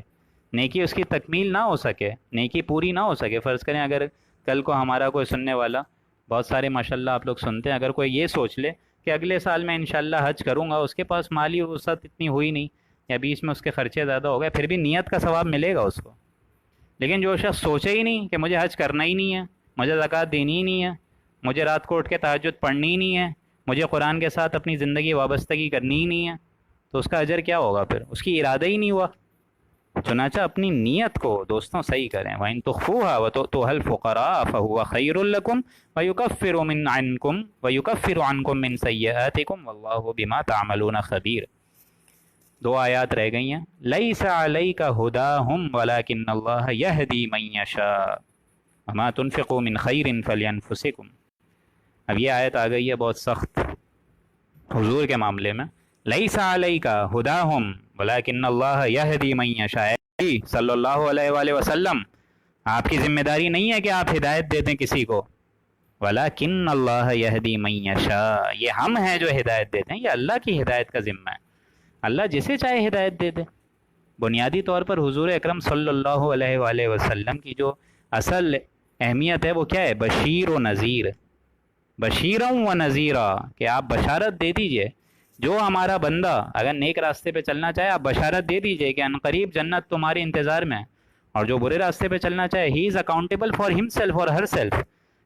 نیکی اس کی تکمیل نہ ہو سکے، نیکی پوری نہ ہو سکے، فرض کریں اگر کل کو ہمارا کوئی سننے والا، بہت سارے ماشاءاللہ آپ لوگ سنتے ہیں، اگر کوئی یہ سوچ لے کہ اگلے سال میں انشاءاللہ حج کروں گا، اس کے پاس مالی وسعت اتنی ہوئی نہیں، یا بیچ میں اس کے خرچے زیادہ ہو گئے، پھر بھی نیت کا ثواب ملے گا اس کو۔ لیکن جو شخص سوچے ہی نہیں کہ مجھے حج کرنا ہی نہیں ہے، مجھے زکوٰۃ دینی ہی نہیں ہے، مجھے رات کو اٹھ کے تہجد پڑھنی ہی نہیں ہے، مجھے قرآن کے ساتھ اپنی زندگی وابستگی کرنی ہی نہیں ہے، تو اس کا اجر کیا ہوگا پھر، اس کی ارادہ ہی نہیں ہوا۔ چنانچہ اپنی نیت کو دوستوں صحیح کریں، وَإِن تُخْفُوهَا وَتُؤْتُوهَا الْفُقَرَاءَ فَهُوَ خَيْرٌ لَكُمْ وَيُكَفِّرُ عَنْكُم مِّن سَيِّئَاتِكُمْ وَاللَّهُ بِمَا تَعْمَلُونَ خَبِيرٌ۔ 2 آیات رہ گئی ہیں، لَيْسَ عَلَيْكَ هُدَاهُمْ وَلَكِنَّ اللَّهَ يَهْدِي مَن يَشَاءُ وَمَا تُنْفِقُوا مِنْ خَيْرٍ فَلِأَنفُسِكُمْ۔ اب یہ آیت آ گئی ہے بہت سخت حضور کے معاملے میں، لَيْسَ عَلَيْكَ هُدَاهُمْ وَلَكِنَّ اللَّهَ يَهْدِي مَن يَشَاءُ، صلی اللہ علیہ وآلہ وسلم آپ کی ذمہ داری نہیں ہے کہ آپ ہدایت دے دیں کسی کو، وَلَكِنَّ اللَّهَ يَهْدِي مَن يَشَاءُ، یہ ہم ہیں جو ہدایت دیتے ہیں، یہ اللہ کی ہدایت کا ذمہ ہے، اللہ جسے چاہے ہدایت دے دے۔ بنیادی طور پر حضور اکرم صلی اللہ علیہ وآلہ وسلم کی جو اصل اہمیت ہے وہ کیا ہے، بشیر و نذیر، بشیرا و نذیرا، کہ آپ بشارت دے دیجئے جو ہمارا بندہ اگر نیک راستے پہ چلنا چاہے آپ بشارت دے دیجئے کہ عنقریب جنت تمہارے انتظار میں ہے، اور جو برے راستے پہ چلنا چاہے ہی از اکاؤنٹیبل فار ہم سیلف اور ہر سیلف،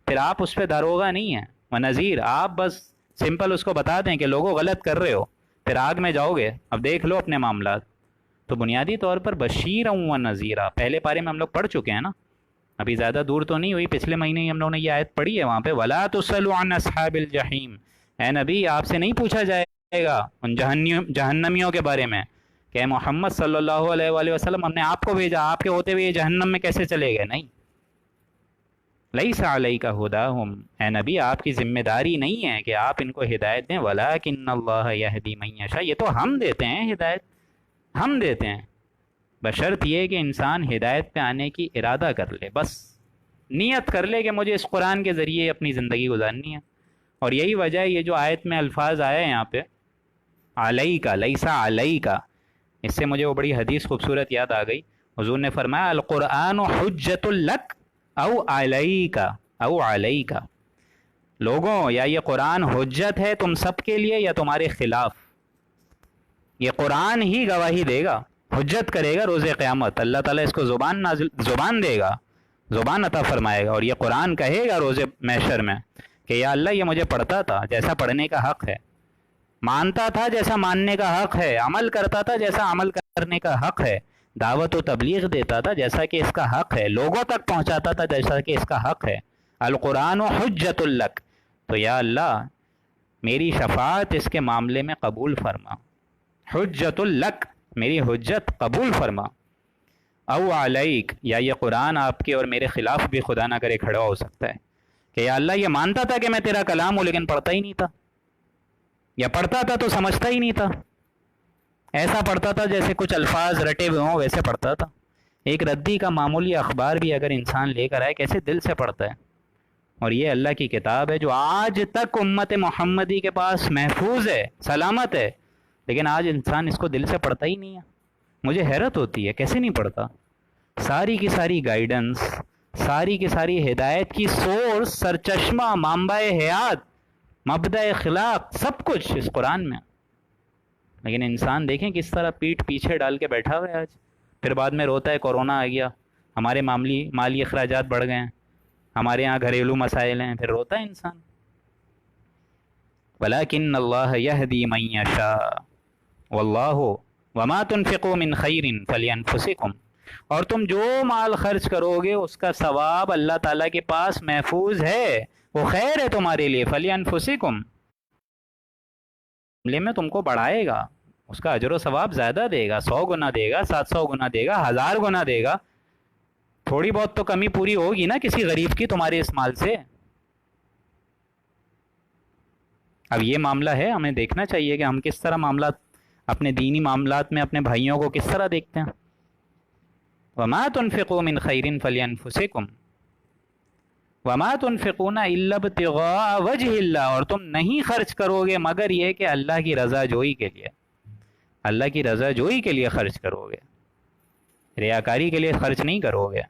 پھر آپ اس پہ داروغہ نہیں ہیں و نذیر، آپ بس سمپل اس کو بتا دیں کہ لوگوں غلط کر رہے ہو، پھر آگ میں جاؤ گے، اب دیکھ لو اپنے معاملات۔ تو بنیادی طور پر بشیرا و نذیرا پہلے پارے میں ہم لوگ پڑھ چکے ہیں نا، ابھی زیادہ دور تو نہیں ہوئی، پچھلے مہینے ہی ہم لوگوں نے یہ آیت پڑھی ہے وہاں پہ، ولا تسلوا عن اصحاب الجحیم، اے نبی آپ سے نہیں پوچھا جائے گا ان جہنمیوں کے بارے میں کہ اے محمد صلی اللہ علیہ وآلہ وسلم ہم نے آپ کو بھیجا، آپ کے ہوتے ہوئے یہ جہنم میں کیسے چلے گئے؟ نہیں، لیس علیک ھداھم، اے نبی آپ کی ذمہ داری نہیں ہے کہ آپ ان کو ہدایت دیں، ولکن اللہ یہدی من یشاء، یہ تو ہم دیتے ہیں ہدایت، ہم دیتے ہیں، بشرط یہ کہ انسان ہدایت پہ آنے کی ارادہ کر لے، بس نیت کر لے کہ مجھے اس قرآن کے ذریعے اپنی زندگی گزارنی ہے۔ اور یہی وجہ ہے یہ جو آیت میں الفاظ آئے ہیں یہاں پہ علیہ کا، لیسا علیہ کا، اس سے مجھے وہ بڑی حدیث خوبصورت یاد آ گئی، حضور نے فرمایا القرآن حجت لک او علیہ کا، او علیہ کا، لوگوں یا یہ قرآن حجت ہے تم سب کے لیے یا تمہارے خلاف، یہ قرآن ہی گواہی دے گا، حجت کرے گا روز قیامت، اللہ تعالیٰ اس کو زبان دے گا، زبان عطا فرمائے گا، اور یہ قرآن کہے گا روز محشر میں کہ یا اللہ یہ مجھے پڑھتا تھا جیسا پڑھنے کا حق ہے، مانتا تھا جیسا ماننے کا حق ہے، عمل کرتا تھا جیسا عمل کرنے کا حق ہے، دعوت و تبلیغ دیتا تھا جیسا کہ اس کا حق ہے، لوگوں تک پہنچاتا تھا جیسا کہ اس کا حق ہے، القرآن حجت لک، تو یا اللہ میری شفاعت اس کے معاملے میں قبول فرما، حجت لک، میری حجت قبول فرما، او علیک، یا یہ قرآن آپ کے اور میرے خلاف بھی خدا نہ کرے کھڑا ہو سکتا ہے کہ یا اللہ یہ مانتا تھا کہ میں تیرا کلام ہوں لیکن پڑھتا ہی نہیں تھا، یا پڑھتا تھا تو سمجھتا ہی نہیں تھا، ایسا پڑھتا تھا جیسے کچھ الفاظ رٹے ہوئے ہوں ویسے پڑھتا تھا، ایک ردی کا معمولی اخبار بھی اگر انسان لے کر آئے کیسے دل سے پڑھتا ہے، اور یہ اللہ کی کتاب ہے جو آج تک امت محمدی کے پاس محفوظ ہے، سلامت ہے، لیکن آج انسان اس کو دل سے پڑھتا ہی نہیں ہے، مجھے حیرت ہوتی ہے کیسے نہیں پڑھتا، ساری کی ساری گائیڈنس، ساری کی ساری ہدایت کی سورس، سرچشمہ، منبع حیات، مبدأ اخلاق، سب کچھ اس قرآن میں، لیکن انسان دیکھیں کس طرح پیٹھ پیچھے ڈال کے بیٹھا ہوا ہے آج، پھر بعد میں روتا ہے کورونا آ گیا، ہمارے مالی اخراجات بڑھ گئے ہیں، ہمارے ہاں گھریلو مسائل ہیں، پھر روتا ہے انسان۔ وَلَكِنَّ اللَّهَ يَهْدِي مَن يَشَاءُ وَاللَّهُ وَمَا تُنْفِقُوا مِنْ خَيْرٍ فَلِأَنفُسِكُمْ، اور تم جو مال خرچ کرو گے اس کا ثواب اللہ تعالیٰ کے پاس محفوظ ہے، وہ خیر ہے تمہارے لیے، فَلِأَنفُسِكُمْ، معاملے میں تم کو بڑھائے گا، اس کا اجر و ثواب زیادہ دے گا، 100 گنا دے گا، 700 گنا دے گا، 1000 گنا دے گا، تھوڑی بہت تو کمی پوری ہوگی نا کسی غریب کی تمہارے اس مال سے۔ اب یہ معاملہ ہے، ہمیں دیکھنا چاہیے کہ ہم کس طرح معاملات اپنے دینی معاملات میں اپنے بھائیوں کو کس طرح دیکھتے ہیں۔ وَمَا تُنْفِقُوا مِنْ خَيْرٍ فَلِأَنفُسِكُمْ وَمَا تُنْفِقُونَ إِلَّا ابْتِغَاءَ وَجْهِ اللَّهِ، اور تم نہیں خرچ کرو گے مگر یہ کہ اللہ کی رضا جوئی کے لیے، اللہ کی رضا جوئی کے لیے خرچ کرو گے، ریاکاری کے لیے خرچ نہیں کرو گے۔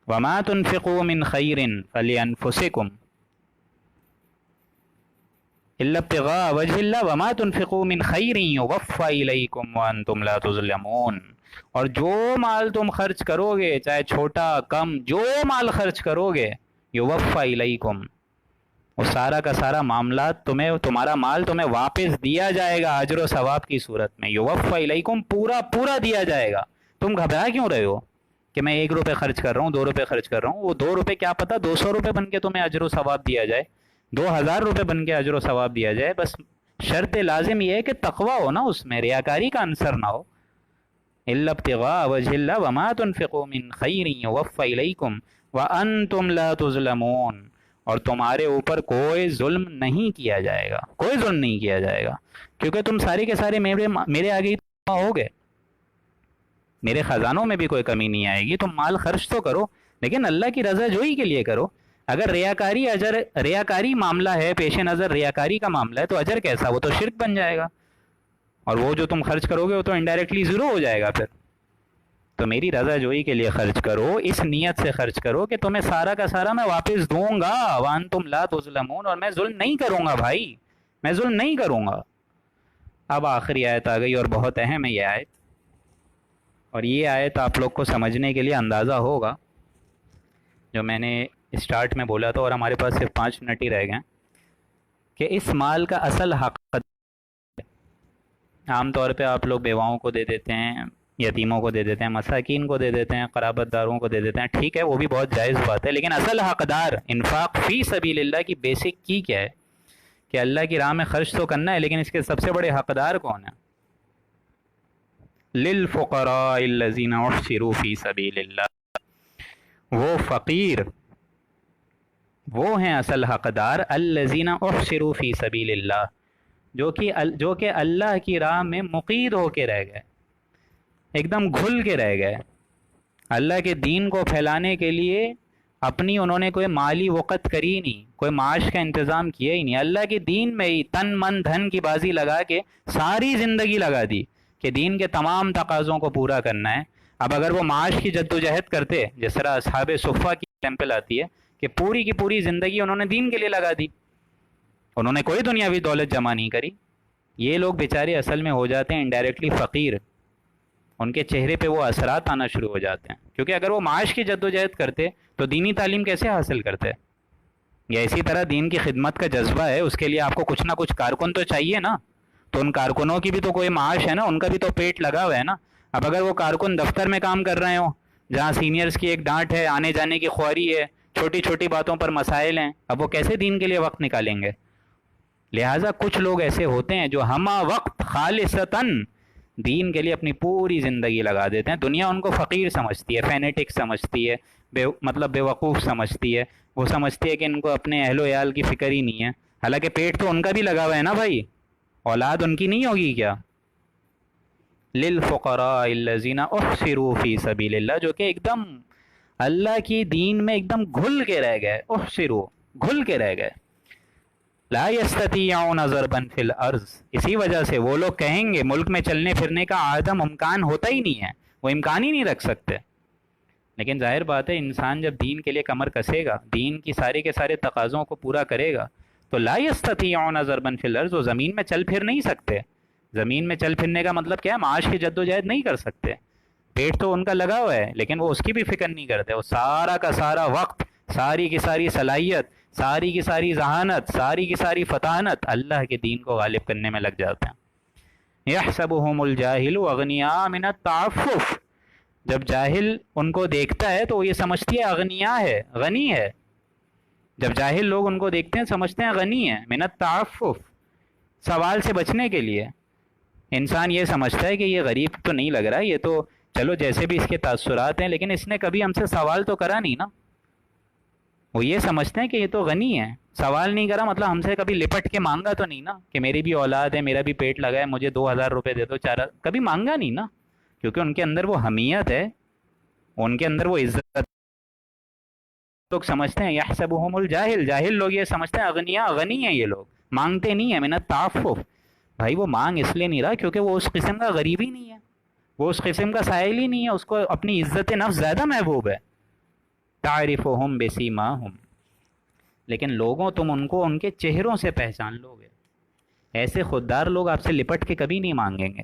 وَمَا تُنْفِقُوا مِنْ خَيْرٍ فَلِأَنفُسِكُمْ إِلَّا ابْتِغَاءَ وَجْهِ اللَّهِ وَمَا تُنْفِقُوا مِنْ خَيْرٍ يُوَفَّ إِلَيْكُمْ وَأَنْتُمْ لَا تُظْلَمُونَ، اور جو مال تم خرچ کرو گے چاہے چھوٹا کم، جو مال خرچ کرو گے یوفا الیکم، وہ سارا کا سارا معاملات تمہارا مال تمہیں واپس دیا جائے گا اجر و ثواب کی صورت میں، یوفا الیکم، پورا پورا دیا جائے گا۔ تم گھبرا کیوں رہے ہو کہ میں 1 روپے خرچ کر رہا ہوں، 2 روپے خرچ کر رہا ہوں، وہ 2 روپے کیا پتہ 200 روپے بن کے تمہیں اجر و ثواب دیا جائے، 2000 روپے بن کے اجر و ثواب دیا جائے، بس شرط لازم یہ ہے کہ تقوی ہو نا، اس میں ریاکاری کا عنصر نہ ہو۔ الا ابتغاء وجه الله وما تنفقوا من خیر یوفى الیکم وانتم لا تظلمون، اور تمہارے اوپر کوئی ظلم نہیں کیا جائے گا، کوئی ظلم نہیں کیا جائے گا، کیونکہ تم سارے کے سارے میرے آگے ہی ہو گئے، میرے خزانوں میں بھی کوئی کمی نہیں آئے گی۔ تم مال خرچ تو کرو لیکن اللہ کی رضا جوئی کے لیے کرو۔ اگر ریاکاری معاملہ ہے، پیش نظر ریاکاری کا معاملہ ہے، تو اجر کیسا، وہ تو شرک بن جائے گا، اور وہ جو تم خرچ کرو گے وہ تو انڈائریکٹلی زیرو ہو جائے گا پھر۔ تو میری رضا جوئی کے لیے خرچ کرو، اس نیت سے خرچ کرو کہ تمہیں سارا کا سارا میں واپس دوں گا، وانتم لا تظلمون، اور میں ظلم نہیں کروں گا بھائی، میں ظلم نہیں کروں گا۔ اب آخری آیت آ گئی اور بہت اہم ہے یہ آیت، اور یہ آیت آپ لوگ کو سمجھنے کے لیے اندازہ ہوگا جو میں نے اسٹارٹ میں بولا تھا، اور ہمارے پاس صرف 5 منٹ ہی رہ گئے، کہ اس مال کا اصل حق عام طور پہ آپ لوگ بیواؤں کو دے دیتے ہیں، یتیموں کو دے دیتے ہیں، مساکین کو دے دیتے ہیں، قرابت داروں کو دے دیتے ہیں، ٹھیک ہے وہ بھی بہت جائز بات ہے، لیکن اصل حقدار انفاق فی سبیل اللہ کی بیسک کی کیا ہے کہ اللہ کی راہ میں خرچ تو کرنا ہے، لیکن اس کے سب سے بڑے حقدار کون ہیں؟ للفقراء الذین احصروا فی سبیل اللہ، وہ فقیر، وہ ہیں اصل حقدار، الذین احصروا فی سبیل اللہ، جو کہ اللہ کی راہ میں مقید ہو کے رہ گئے، ایک دم گھل کے رہ گئے، اللہ کے دین کو پھیلانے کے لیے اپنی انہوں نے کوئی مالی وقت کری نہیں، کوئی معاش کا انتظام کیا ہی نہیں، اللہ کے دین میں ہی تن من دھن کی بازی لگا کے ساری زندگی لگا دی کہ دین کے تمام تقاضوں کو پورا کرنا ہے۔ اب اگر وہ معاش کی جدوجہد کرتے، جس طرح اصحاب صفہ کی ٹیمپل آتی ہے کہ پوری کی پوری زندگی انہوں نے دین کے لیے لگا دی، انہوں نے کوئی دنیاوی دولت جمع نہیں کری، یہ لوگ بیچارے اصل میں ہو جاتے ہیں انڈائریکٹلی فقیر، ان کے چہرے پہ وہ اثرات آنا شروع ہو جاتے ہیں، کیونکہ اگر وہ معاش کی جدوجہد کرتے تو دینی تعلیم کیسے حاصل کرتے؟ یا اسی طرح دین کی خدمت کا جذبہ ہے، اس کے لیے آپ کو کچھ نہ کچھ کارکن تو چاہیے نا، تو ان کارکنوں کی بھی تو کوئی معاش ہے نا، ان کا بھی تو پیٹ لگا ہوا ہے نا۔ اب اگر وہ کارکن دفتر میں کام کر رہے ہوں جہاں سینئرز کی ایک ڈانٹ ہے، آنے جانے کی خواری ہے، چھوٹی چھوٹی باتوں پر مسائل ہیں، اب وہ کیسے دین کے لیے وقت نکالیں گے؟ لہٰذا کچھ لوگ ایسے ہوتے ہیں جو ہمہ وقت خالصتاً دین کے لیے اپنی پوری زندگی لگا دیتے ہیں، دنیا ان کو فقیر سمجھتی ہے، فینیٹک سمجھتی ہے، بے وقوف سمجھتی ہے، وہ سمجھتی ہے کہ ان کو اپنے اہل و عیال کی فکر ہی نہیں ہے، حالانکہ پیٹ تو ان کا بھی لگا ہوا ہے نا بھائی، اولاد ان کی نہیں ہوگی کیا؟ للفقراء الذین احصروا فی سبیل اللہ، جو کہ ایک دم اللہ کی دین میں ایک دم گھل کے رہ گئے، احصروا گھل کے رہ گئے، لا یستطیعون ضربا فی الارض، اسی وجہ سے وہ لوگ کہیں گے ملک میں چلنے پھرنے کا عدم امکان ہوتا ہی نہیں ہے، وہ امکان ہی نہیں رکھ سکتے، لیکن ظاہر بات ہے انسان جب دین کے لیے کمر کسے گا، دین کی سارے کے سارے تقاضوں کو پورا کرے گا، تو لا یستطیعون ضربا فی الارض، وہ زمین میں چل پھر نہیں سکتے۔ زمین میں چل پھرنے کا مطلب کیا ہے؟ معاش کی جدوجہد نہیں کر سکتے، پیٹ تو ان کا لگا ہوا ہے لیکن وہ اس کی بھی فکر نہیں کرتے، وہ سارا کا سارا وقت، ساری کی ساری صلاحیت، ساری کی ساری ذہانت، ساری کی ساری فطانت اللہ کے دین کو غالب کرنے میں لگ جاتے ہیں۔ یحسبهم الجاہل اغنیاء من التعفف، جب جاہل ان کو دیکھتا ہے تو وہ یہ سمجھتی ہے اغنیاء ہے، غنی ہے، جب جاہل لوگ ان کو دیکھتے ہیں سمجھتے ہیں غنی ہے، من التعفف، سوال سے بچنے کے لیے انسان یہ سمجھتا ہے کہ یہ غریب تو نہیں لگ رہا، یہ تو چلو جیسے بھی اس کے تاثرات ہیں لیکن اس نے کبھی ہم سے سوال تو کرا نہیں نا، وہ یہ سمجھتے ہیں کہ یہ تو غنی ہے، سوال نہیں کرا مطلب ہم سے کبھی لپٹ کے مانگا تو نہیں نا کہ میری بھی اولاد ہے، میرا بھی پیٹ لگا ہے، مجھے 2000 روپے دے دو، کبھی مانگا نہیں نا، کیونکہ ان کے اندر وہ حمیت ہے، ان کے اندر وہ عزت، لوگ سمجھتے ہیں یحسبهم الجاہل، جاہل لوگ یہ سمجھتے ہیں اغنیاء، غنی ہیں یہ لوگ، مانگتے نہیں ہیں، من التعفف، بھائی وہ مانگ اس لیے نہیں رہا کیونکہ وہ اس قسم کا غریب ہی نہیں ہے، وہ اس قسم کا سائل ہی نہیں ہے، اس کو اپنی عزت نفس زیادہ محبوب ہے۔ تعرفهم بسیماہم، لیکن لوگوں تم ان کو ان کے چہروں سے پہچان لو گے، ایسے خوددار لوگ آپ سے لپٹ کے کبھی نہیں مانگیں گے۔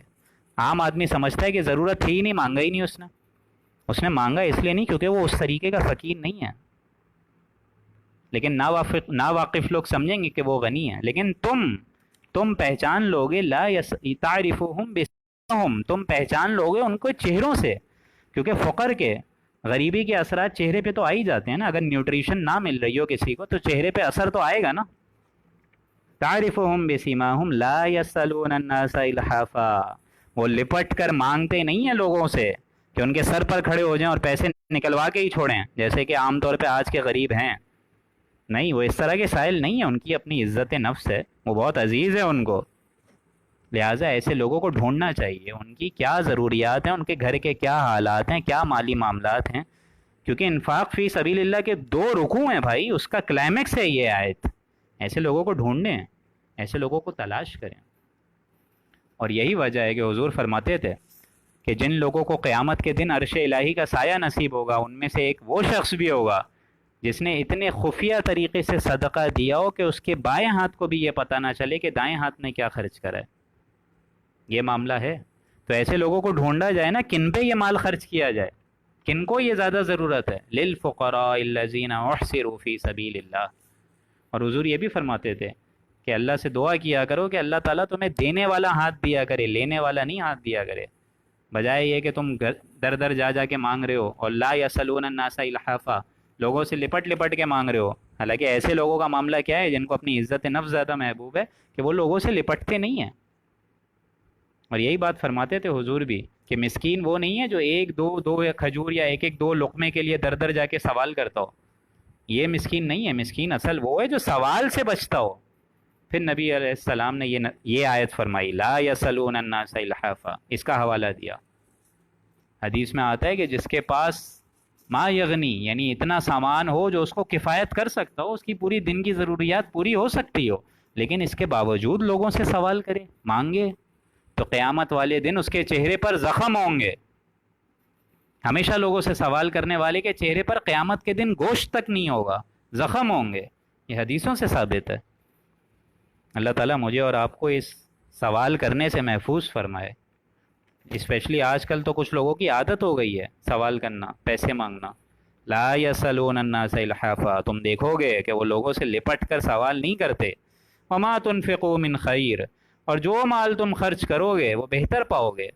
عام آدمی سمجھتا ہے کہ ضرورت تھی ہی نہیں، مانگا ہی نہیں، اس نے مانگا اس لیے نہیں کیونکہ وہ اس طریقے کا فقیر نہیں ہے، لیکن ناواقف لوگ سمجھیں گے کہ وہ غنی ہے، لیکن تم پہچان لوگے، تعرفهم بسیماہم، تم پہچان لوگے ان کو چہروں سے، کیونکہ فقر کے، غریبی کے اثرات چہرے پہ تو آ ہی جاتے ہیں نا، اگر نیوٹریشن نہ مل رہی ہو کسی کو تو چہرے پہ اثر تو آئے گا نا۔ تعرفهم بسیماہم لا یسألون الناس الحافا، وہ لپٹ کر مانگتے نہیں ہیں لوگوں سے کہ ان کے سر پر کھڑے ہو جائیں اور پیسے نکلوا کے ہی چھوڑیں جیسے کہ عام طور پہ آج کے غریب ہیں، نہیں، وہ اس طرح کے سائل نہیں ہیں، ان کی اپنی عزت نفس ہے، وہ بہت عزیز ہے ان کو، لہٰذا ایسے لوگوں کو ڈھونڈنا چاہیے، ان کی کیا ضروریات ہیں، ان کے گھر کے کیا حالات ہیں، کیا مالی معاملات ہیں، کیونکہ انفاق فی سبیل اللہ کے 2 رکوع ہیں بھائی، اس کا کلائمیکس ہے یہ آیت، ایسے لوگوں کو ڈھونڈیں، ایسے لوگوں کو تلاش کریں، اور یہی وجہ ہے کہ حضور فرماتے تھے کہ جن لوگوں کو قیامت کے دن عرش الہی کا سایہ نصیب ہوگا ان میں سے ایک وہ شخص بھی ہوگا جس نے اتنے خفیہ طریقے سے صدقہ دیا ہو کہ اس کے بائیں ہاتھ کو بھی یہ پتہ نہ چلے کہ دائیں ہاتھ نے کیا خرچ کرا ہے. یہ معاملہ ہے. تو ایسے لوگوں کو ڈھونڈا جائے نا کن پہ یہ مال خرچ کیا جائے, کن کو یہ زیادہ ضرورت ہے. للفقراء الذین احصروا فی سبیل اللہ. اور حضور یہ بھی فرماتے تھے کہ اللہ سے دعا کیا کرو کہ اللہ تعالیٰ تمہیں دینے والا ہاتھ دیا کرے, لینے والا نہیں ہاتھ دیا کرے. بجائے یہ کہ تم در در جا جا کے مانگ رہے ہو, اور لا یسلون الناس الحافا, لوگوں سے لپٹ لپٹ کے مانگ رہے ہو. حالانکہ ایسے لوگوں کا معاملہ کیا ہے جن کو اپنی عزت نفس زیادہ محبوب ہے کہ وہ لوگوں سے لپٹتے نہیں ہیں. اور یہی بات فرماتے تھے حضور بھی کہ مسکین وہ نہیں ہے جو ایک دو یا کھجور یا ایک دو لقمے کے لیے در در جا کے سوال کرتا ہو. یہ مسکین نہیں ہے. مسکین اصل وہ ہے جو سوال سے بچتا ہو. پھر نبی علیہ السلام نے یہ آیت فرمائی لا یسلون الناس الحافا, اس کا حوالہ دیا. حدیث میں آتا ہے کہ جس کے پاس ما یغنی یعنی اتنا سامان ہو جو اس کو کفایت کر سکتا ہو, اس کی پوری دن کی ضروریات پوری ہو سکتی ہو, لیکن اس کے باوجود لوگوں سے سوال کرے, مانگے, تو قیامت والے دن اس کے چہرے پر زخم ہوں گے. ہمیشہ لوگوں سے سوال کرنے والے کے چہرے پر قیامت کے دن گوشت تک نہیں ہوگا, زخم ہوں گے. یہ حدیثوں سے ثابت ہے. اللہ تعالیٰ مجھے اور آپ کو اس سوال کرنے سے محفوظ فرمائے. اسپیشلی آج کل تو کچھ لوگوں کی عادت ہو گئی ہے سوال کرنا, پیسے مانگنا. لا یسلون الناس الحافا, تم دیکھو گے کہ وہ لوگوں سے لپٹ کر سوال نہیں کرتے. وما تنفقوا من خیر, اور جو مال تم خرچ کرو گے وہ بہتر پاؤ گے.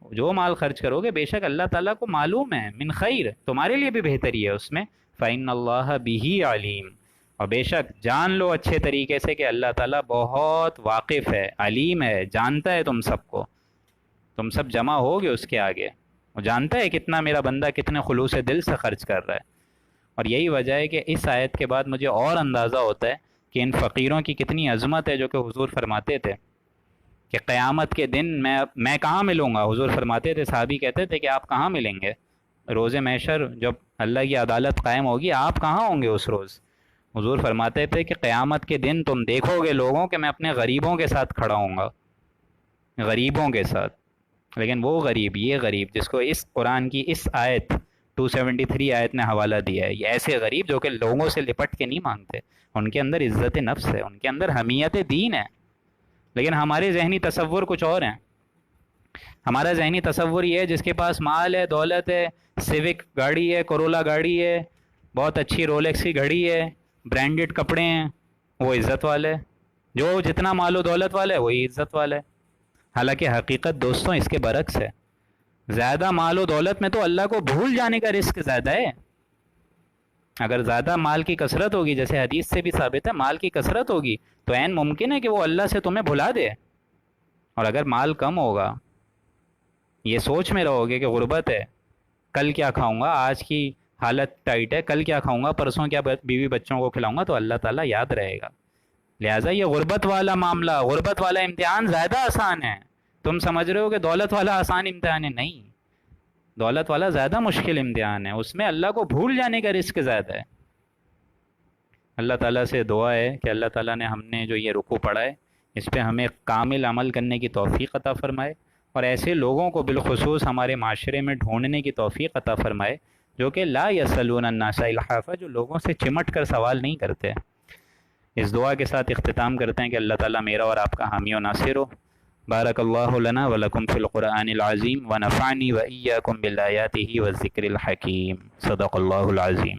جو مال خرچ کرو گے بے شک اللہ تعالیٰ کو معلوم ہے, من خیر, تمہارے لیے بھی بہتری ہے اس میں. فإن اللہ بہ علیم, اور بے شک جان لو اچھے طریقے سے کہ اللہ تعالیٰ بہت واقف ہے, علیم ہے, جانتا ہے تم سب کو. تم سب جمع ہوگے اس کے آگے, وہ جانتا ہے کتنا میرا بندہ کتنے خلوص دل سے خرچ کر رہا ہے. اور یہی وجہ ہے کہ اس آیت کے بعد مجھے اور اندازہ ہوتا ہے کہ ان فقیروں کی کتنی عظمت ہے, جو کہ حضور فرماتے تھے کہ قیامت کے دن میں کہاں ملوں گا. حضور فرماتے تھے, صحابی کہتے تھے کہ آپ کہاں ملیں گے روز محشر, جب اللہ کی عدالت قائم ہوگی آپ کہاں ہوں گے اس روز. حضور فرماتے تھے کہ قیامت کے دن تم دیکھو گے لوگوں کہ میں اپنے غریبوں کے ساتھ کھڑا ہوں گا, غریبوں کے ساتھ. لیکن وہ غریب, یہ غریب جس کو اس قرآن کی اس آیت 273 آیت نے حوالہ دیا ہے, یہ ایسے غریب جو کہ لوگوں سے لپٹ کے نہیں مانگتے, ان کے اندر عزت نفس ہے, ان کے اندر حمیت دین ہے. لیکن ہمارے ذہنی تصور کچھ اور ہیں. ہمارا ذہنی تصور یہ ہے جس کے پاس مال ہے, دولت ہے, سیوک گاڑی ہے, کرولا گاڑی ہے, بہت اچھی رولیکس کی گھڑی ہے, برانڈڈ کپڑے ہیں, وہ عزت والے. جو جتنا مال و دولت والا ہے وہی عزت والا ہے. حالانکہ حقیقت دوستوں اس کے برعکس ہے. زیادہ مال و دولت میں تو اللہ کو بھول جانے کا رسک زیادہ ہے. اگر زیادہ مال کی کثرت ہوگی, جیسے حدیث سے بھی ثابت ہے, مال کی کثرت ہوگی تو عین ممکن ہے کہ وہ اللہ سے تمہیں بھلا دے. اور اگر مال کم ہوگا, یہ سوچ میں رہو گے کہ غربت ہے, کل کیا کھاؤں گا, آج کی حالت ٹائٹ ہے, کل کیا کھاؤں گا, پرسوں کیا بیوی بچوں کو کھلاؤں گا, تو اللہ تعالیٰ یاد رہے گا. لہٰذا یہ غربت والا معاملہ, غربت والا امتحان زیادہ آسان ہے. تم سمجھ رہے ہو کہ دولت والا آسان امتحان ہے, نہیں, دولت والا زیادہ مشکل امتحان ہے. اس میں اللہ کو بھول جانے کا رسک زیادہ ہے. اللہ تعالیٰ سے دعا ہے کہ اللہ تعالیٰ نے ہم نے جو یہ رکوع پڑھا ہے اس پہ ہمیں کامل عمل کرنے کی توفیق عطا فرمائے, اور ایسے لوگوں کو بالخصوص ہمارے معاشرے میں ڈھونڈنے کی توفیق عطا فرمائے جو کہ لا یسلون الناس الحافا, جو لوگوں سے چمٹ کر سوال نہیں کرتے. اس دعا کے ساتھ اختتام کرتے ہیں کہ اللہ تعالیٰ میرا اور آپ کا حامی و ناصر ہو. بارک اللہ لنا ولکم فی القرآن العظیم ونفعنی وإیاکم بالآیاتہ والذکر الحکیم. صدق اللہ العظیم.